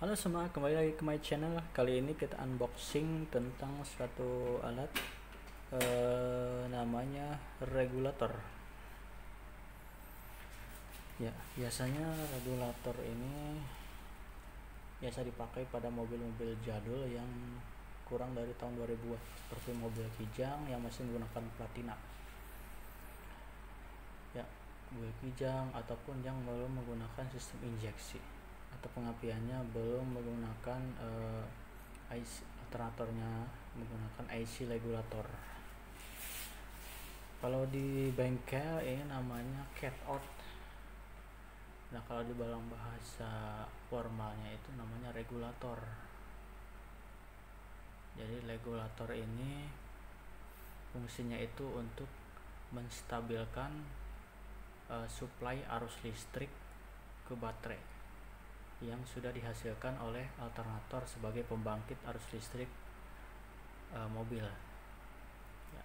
Halo semua, kembali lagi ke my channel. Kali ini kita unboxing tentang suatu alat namanya regulator. Ya, biasanya regulator ini biasa dipakai pada mobil-mobil jadul yang kurang dari tahun 2000-an, seperti mobil Kijang yang masih menggunakan platina. Ya, mobil Kijang ataupun yang belum menggunakan sistem injeksi atau pengapiannya belum menggunakan IC alternatornya menggunakan IC regulator. Kalau di bengkel ini namanya cat out. Nah, kalau di dalam bahasa formalnya itu namanya regulator. Jadi regulator ini fungsinya itu untuk menstabilkan suplai arus listrik ke baterai yang sudah dihasilkan oleh alternator sebagai pembangkit arus listrik mobil. Ya.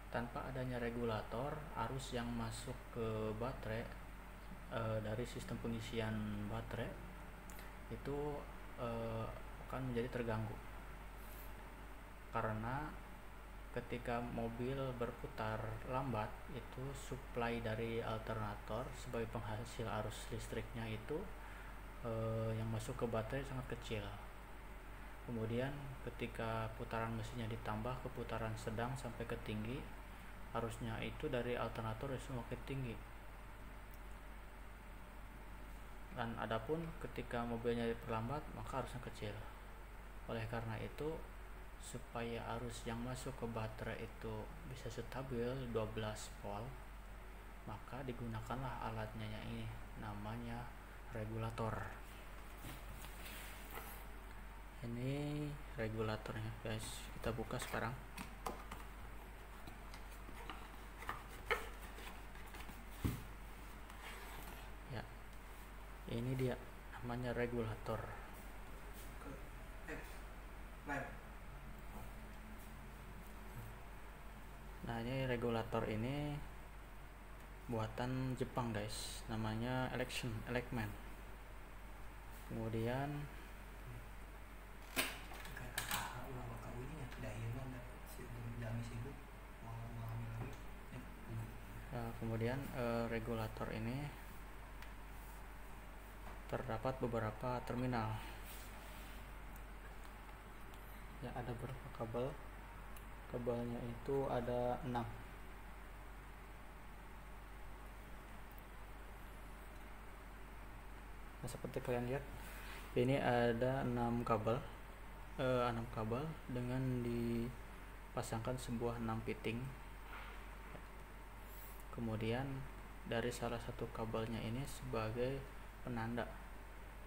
Tanpa adanya regulator, arus yang masuk ke baterai dari sistem pengisian baterai itu akan menjadi terganggu, karena ketika mobil berputar lambat itu suplai dari alternator sebagai penghasil arus listriknya itu yang masuk ke baterai sangat kecil. Kemudian ketika putaran mesinnya ditambah ke putaran sedang sampai ke tinggi, arusnya itu dari alternator semakin tinggi. Dan adapun ketika mobilnya diperlambat, maka arusnya kecil. Oleh karena itu, supaya arus yang masuk ke baterai itu bisa stabil 12 volt, maka digunakanlah alatnya yang ini, namanya regulator. Ini regulatornya guys, kita buka sekarang. Ya, ini dia namanya regulator. Nah, ini regulator ini buatan Jepang guys, namanya Elecman. Kemudian regulator ini terdapat beberapa terminal. Ya, ada beberapa kabel. Kabelnya itu ada 6. Nah, seperti kalian lihat, ini ada 6 kabel. 6 kabel dengan dipasangkan sebuah 6 fitting. Kemudian dari salah satu kabelnya ini sebagai penanda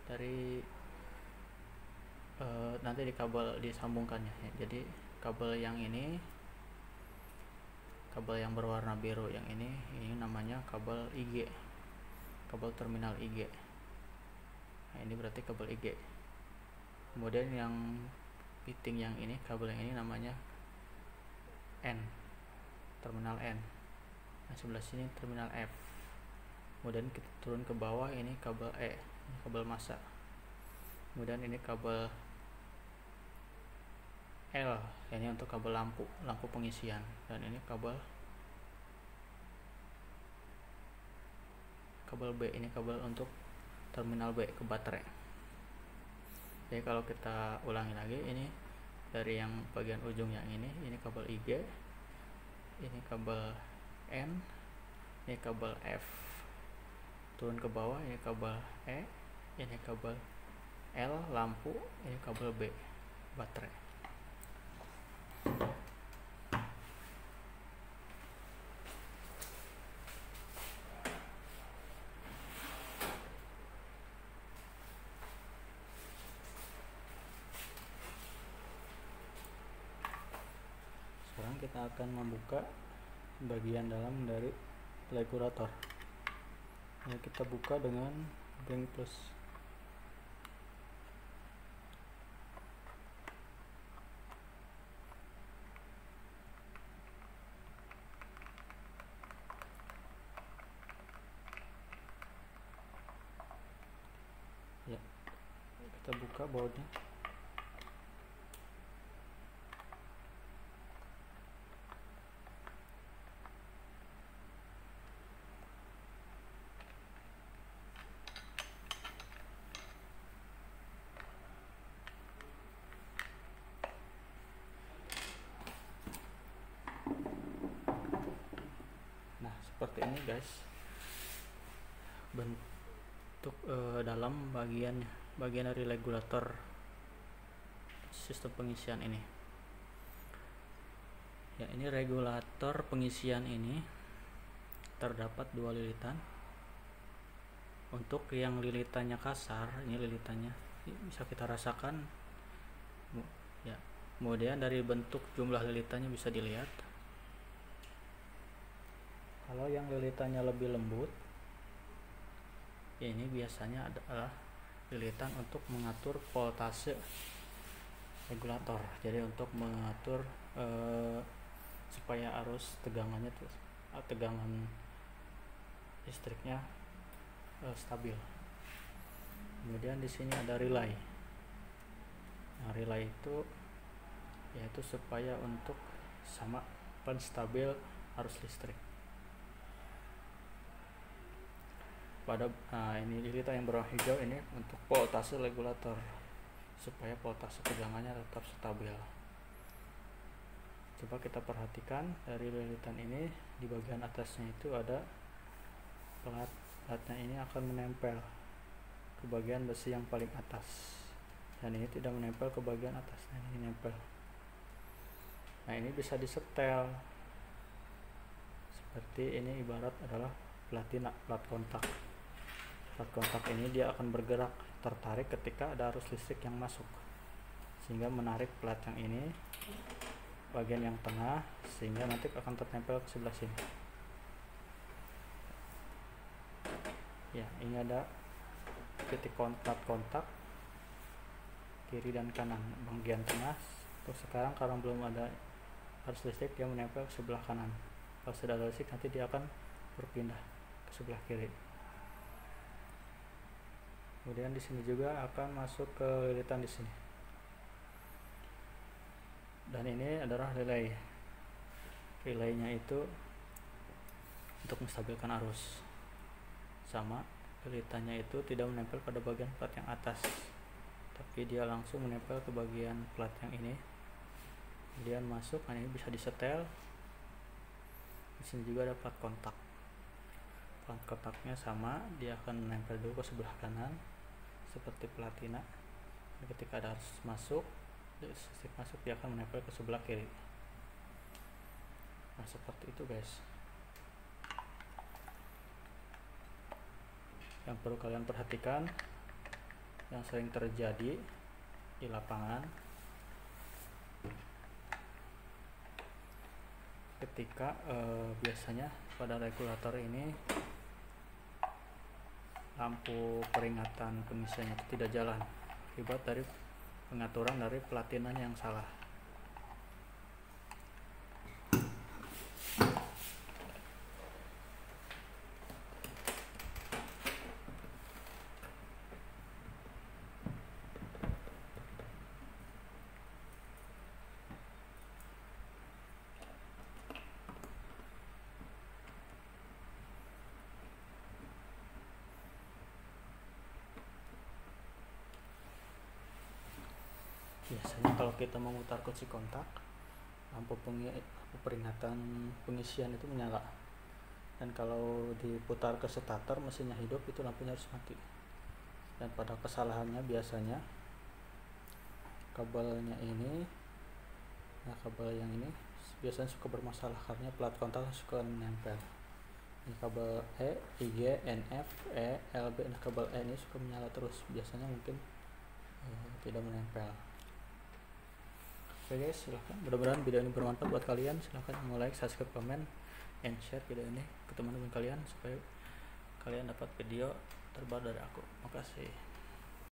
dari nanti di kabel disambungkannya ya. Jadi kabel yang ini, kabel yang berwarna biru yang ini namanya kabel IG, kabel terminal IG. Nah, ini berarti kabel IG. Kemudian yang fitting yang ini, kabel yang ini namanya N, terminal N. Nah, sebelah sini terminal F. Kemudian kita turun ke bawah, ini kabel E, ini kabel massa. Kemudian ini kabel L, ini untuk kabel lampu pengisian. Dan ini kabel B, ini kabel untuk terminal B ke baterai. Jadi kalau kita ulangi lagi, ini dari yang bagian ujung yang ini kabel IG, ini kabel N, ini kabel F. Turun ke bawah, ini kabel E, ini kabel L lampu, ini kabel B baterai. Sekarang kita akan membuka bagian dalam dari regulator. Ini kita buka dengan ring plus. Ya, kita buka bautnya. Nah, seperti ini guys bentuk dalam bagian dari regulator sistem pengisian ini. Ya, ini regulator pengisian ini terdapat 2 lilitan. Untuk yang lilitannya kasar, ini lilitannya bisa kita rasakan ya. Kemudian dari bentuk jumlah lilitannya bisa dilihat. Kalau yang lilitannya lebih lembut, ini biasanya adalah lilitan untuk mengatur voltase regulator. Jadi untuk mengatur supaya arus tegangan listriknya stabil. Kemudian di sini ada relay. Nah, relay itu yaitu supaya untuk sama penstabil arus listrik. Ini lilitan yang berwarna hijau ini untuk voltase regulator supaya voltase tegangannya tetap stabil. Coba kita perhatikan dari lilitan ini, di bagian atasnya itu ada platnya ini akan menempel ke bagian besi yang paling atas, dan ini tidak menempel ke bagian atasnya, ini nempel. Nah, ini bisa disetel seperti ini, ibarat adalah platina, plat kontak. Plat kontak ini dia akan bergerak, tertarik ketika ada arus listrik yang masuk, sehingga menarik plat yang ini bagian yang tengah, sehingga nanti akan tertempel ke sebelah sini. Ya, ini ada titik plat kontak kiri dan kanan, bagian tengah. Terus sekarang karena belum ada arus listrik, dia menempel ke sebelah kanan. Kalau sudah ada listrik, nanti dia akan berpindah ke sebelah kiri. Kemudian di sini juga akan masuk ke lilitan di sini. Dan ini adalah relay. Relaynya itu untuk menstabilkan arus. Sama, lilitannya itu tidak menempel pada bagian plat yang atas, tapi dia langsung menempel ke bagian plat yang ini. Kemudian masuk, nah ini bisa disetel. Di sini juga ada plat kontak. Plat kontaknya sama, dia akan menempel dulu ke sebelah kanan seperti platina. Ketika ada arus masuk, dia akan menempel ke sebelah kiri. Nah, seperti itu guys. Yang perlu kalian perhatikan, yang sering terjadi di lapangan ketika biasanya pada regulator ini lampu peringatan pengisiannya itu tidak jalan akibat dari pengaturan dari platinanya yang salah. Biasanya kalau kita memutar kunci kontak, lampu peringatan pengisian itu menyala, dan kalau diputar ke starter mesinnya hidup, itu lampunya harus mati. Dan pada kesalahannya biasanya kabelnya ini, nah kabel yang ini biasanya suka bermasalah karena plat kontak suka menempel. Ini kabel E, IG, NF, E, LB, nah kabel E ini suka menyala terus, biasanya mungkin tidak menempel. Oke guys, silahkan, mudah-mudahan video ini bermanfaat buat kalian. Silahkan mau like, subscribe, komen, and share video ini ke teman-teman kalian supaya kalian dapat video terbaru dari aku. Makasih.